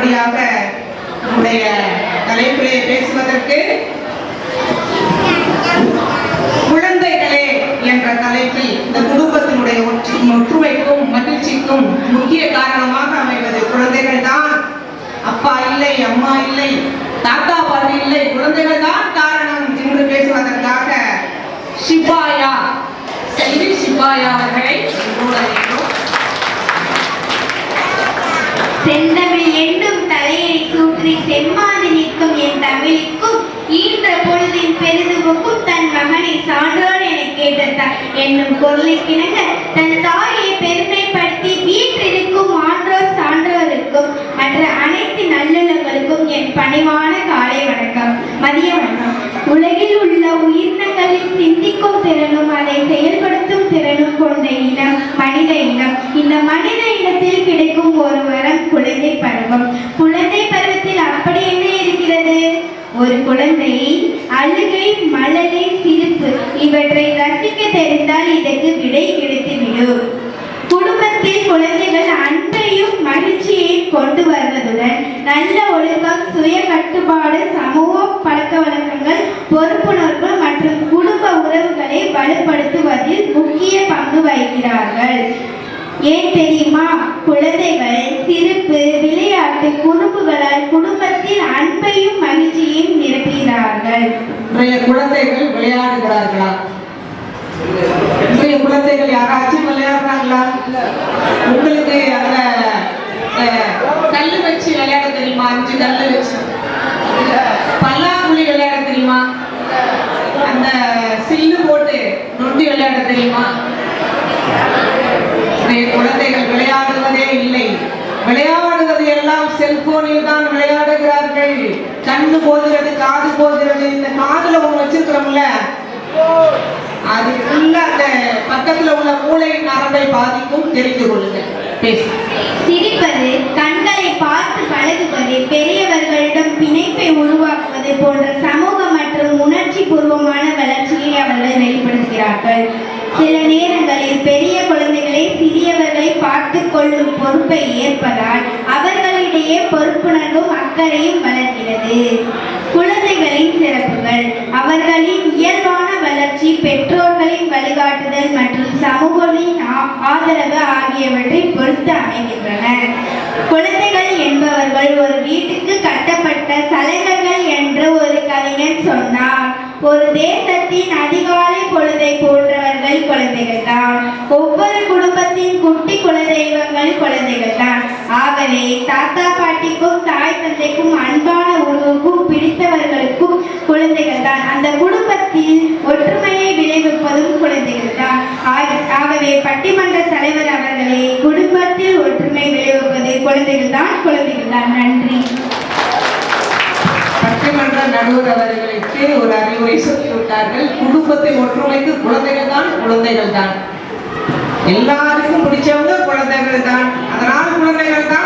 அடுத்தபடியாக நம்முடைய தலைப்பிலே பேசுவதற்கு குழந்தைகளே என்ற தலைப்பில் இந்த குடும்பத்தினுடைய ஒற்றுமைக்கும் மகிழ்ச்சிக்கும் முக்கிய காரணமாக அமைவது குழந்தைகள் தான். அப்பா இல்லை, அம்மா இல்லை, தாத்தா பாட்டி இல்லை, குழந்தைகள் தான் காரணம் என்று பேசுவதற்காக ஷிபாயா அவர்களை செந்தமிழ் என்னும் தலையை சூற்றி செம்மாது நிற்கும் என் தமிழுக்கும் ஈன்ற பொழுதின் பெரிதுவுக்கும் தன் மகனை சான்றோர் என கேட்ட என்னும் பொருளுக்கிணங்க தன் தாயை பெருமைப்படுத்தி வீற்றிருக்கும் ஆன்றோர் சான்றோருக்கும் மற்ற அனைத்து நல்லுள்ளங்களுக்கும் என் பணிவான காலை வணக்கம், மதிய வணக்கம். உலகில் உள்ள உயிரினங்களில் சிந்திக்கும் திறனும் அதை செயல்படுத்தும் திறனும் கொண்ட இனம் மனித இனம். இந்த மனித இனத்தில் கிடைக்கும் ஒரு வரம் குழந்தை பருவம். குழந்தை பருவத்தில் அப்படி என்ன இருக்கிறது? ஒரு குழந்தை அழுகை, மழலை, சிரிப்பு இவற்றை ரசிக்க தெரிந்தால் இதற்கு விடை கிடைத்துவிடும். குடும்பத்தில் குழந்தைகள் அன்பையும் மகிழ்ச்சியையும் கொண்டு வருவதுடன் நல்ல ஒழுக்கம், சுய கட்டுப்பாடு, சமூக பழக்க வழக்கங்கள், பொறுப்புணர்வு மற்றும் குடும்ப உறவுகளை வலுப்படுத்துவதில் முக்கிய பங்கு வகிக்கிறார்கள். ஏன் தெரியுமா? குழந்தைகள் சிரிப்பு, விளையாட்டு, குறும்புகளால் குடும்பத்தில் அன்பையும் மகிழ்ச்சியையும் நிரப்புகிறார்கள். குழந்தைகள் விளையாடுகிறார்களா? குழந்தைகள் யாராச்சும் விளையாடுறாங்களா? உங்களுக்கு அந்த கல்லு வச்சு விளையாட தெரியுமா? 5 கல்லு வச்சு பல்லாங்குழி விளையாட தெரியுமா? அந்த சில்லு போட்டு நொண்டி விளையாட தெரியுமா? குழந்தைகள் விளையாடுவதே இல்லை. விளையாடுவது எல்லாம் செல்போனில் தான் விளையாடுகிறார்கள். கண்ணு போகிறது, காது போகிறது. இந்த காதுல ஒண்ணு வச்சிருக்கிறோம்ல, அது ஃபுல்லா அந்த பக்கத்துல உள்ள மூளை நரம்பை பாதிக்கும். தெரிந்து கொள்ளுங்கள். சிரிப்பது, கண்களை பார்த்து பழகுவது, பெரியவர்களிடம் பிணைப்பை உருவாக்குவது போன்ற சமூக மற்றும் உணர்ச்சி பூர்வமான வளர்ச்சியை அவர்கள் வெளிப்படுத்துகிறார்கள். சில நேரங்களில் பெரிய குழந்தைகளை சிறியவர்களை பார்த்து கொள்ளும் பொறுப்பை ஏற்பதால் அவர்களிடையே பொறுப்புணர்வும் அக்கறையும் வளர்கிறது. குழந்தைகளின் சிறப்புகள்: அவர்களின் இயல்பான வளர்ச்சி, பெற்றோர்களின் வழிகாட்டுதல் மற்றும் சமூகத்தின் ஆதரவு ஆகியவற்றை பொறுத்து அமைகின்றன. குழந்தைகள் என்பவர்கள் ஒரு வீட்டுக்கு கட்டப்பட்ட சலங்கங்கள் என்று ஒரு கவிஞர் சொன்னார். ஒரு தேசத்தின் அதிகாலை பொழுதை போன்றவர்கள் குழந்தைகள் தான். ஒவ்வொரு குடும்பத்தின் குட்டி குலதெய்வங்கள் குழந்தைகள் தான். ஆகவே தாத்தா பாட்டிக்கும் தாய் தந்தைக்கும் அன்பான உறவுக்கும் பிடித்தவர்களுக்கும் குழந்தைகள் தான். அந்த குடும்பத்தில் ஒற்றுமையை விளைவிப்பதும் குழந்தைகள் தான். ஆகவே பட்டிமன்ற தலைவர் அவர்களே, குடும்பத்தில் ஒற்றுமை விளைவிப்பது குழந்தைகள் தான். நன்றி. பட்டிமன்ற நடுவர் அவர்களுக்கு ஒரு அறிவுரை சொல்லிவிட்டார்கள். குடும்பத்தின் ஒற்றுமைக்கு குழந்தைகள் தான். எல்லாருக்கும் பிடிச்சவங்க குழந்தைகள் தான். அதனால் குழந்தைகள் தான்